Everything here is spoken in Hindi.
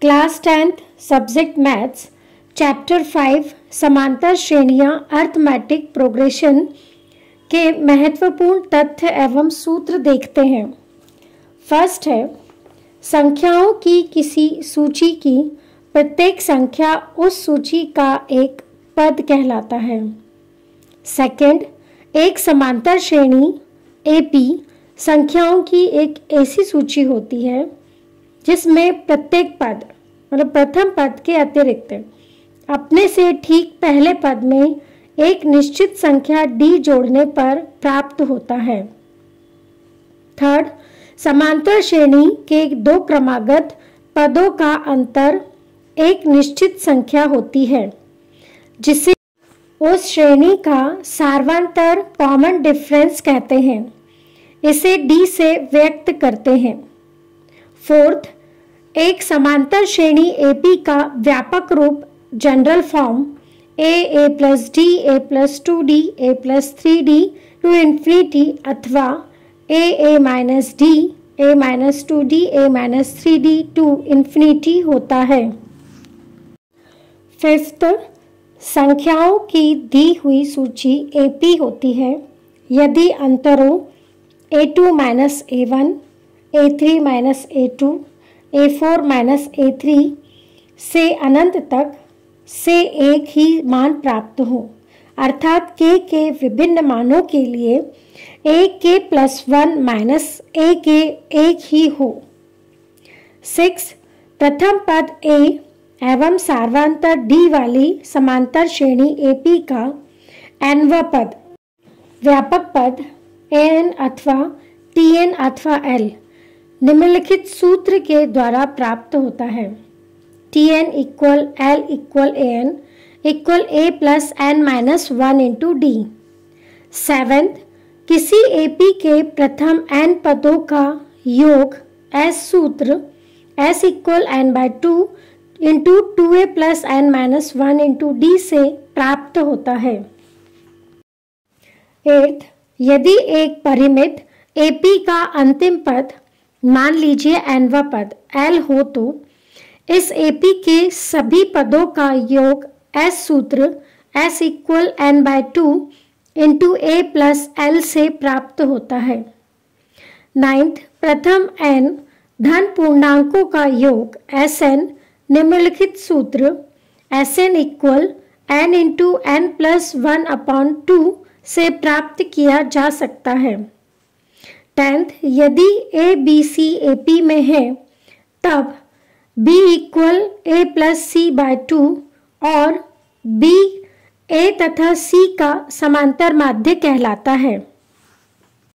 Class 10th subject maths chapter 5 समांतर श्रेणियां अर्थमेटिक प्रोग्रेशन के महत्वपूर्ण तथ्य एवं सूत्र देखते हैं। फर्स्ट है, संख्याओं की किसी सूची की प्रत्येक संख्या उस सूची का एक पद कहलाता है। सेकंड, एक समांतर श्रेणी एपी संख्याओं की एक ऐसी सूची होती है जिसमें प्रत्येक पद मतलब प्रथम पद के अतिरिक्त अपने से ठीक पहले पद में एक निश्चित संख्या डी जोड़ने पर प्राप्त होता है। थर्ड, समांतर श्रेणी के दो क्रमागत पदों का अंतर एक निश्चित संख्या होती है जिसे उस श्रेणी का सार्वंतर कॉमन डिफरेंस कहते हैं। इसे डी से व्यक्त करते हैं। फोर्थ, एक समांतर श्रेणी एपी का व्यापक रूप general form a plus d a plus 2d a plus 3d to infinity अथवा a minus d a minus 2d a minus 3d to infinity होता है। फिफ्थ, संख्याओं की दी हुई सूची एपी होती है यदि अंतरों a2 minus a1 a3 minus a2 a4 minus a3 से अनंत तक से एक ही मान प्राप्त हो, अर्थात k के विभिन्न मानों के लिए a के प्लस 1 माइनस a के एक ही हो। 6, प्रथम पद a एवं सार्वंतर d वाली समांतर श्रेणी AP का nवां पद व्यापक पद an अथवा tn अथवा l निम्नलिखित सूत्र के द्वारा प्राप्त होता है। tn equal l equal an equal a plus n minus 1 into D. 7, किसी AP के प्रथम n पदों का योग s सूत्र s equal n by 2 into 2a plus n minus 1 into D से प्राप्त होता है। 8, यदि एक परिमित AP का अंतिम पद मान लीजिए nवां पद l हो तो इस AP के सभी पदों का योग s सूत्र s equal n by 2 into a plus l से प्राप्त होता है। 9th, प्रथम n धन पूर्णांकों का योग Sn निम्नलिखित सूत्र Sn equal n into n plus 1 upon 2 से प्राप्त किया जा सकता है। 10th, यदि a b c AP में है तब b इक्वल a प्लस सी बाई 2 और b a तथा c का समांतर माध्य कहलाता है।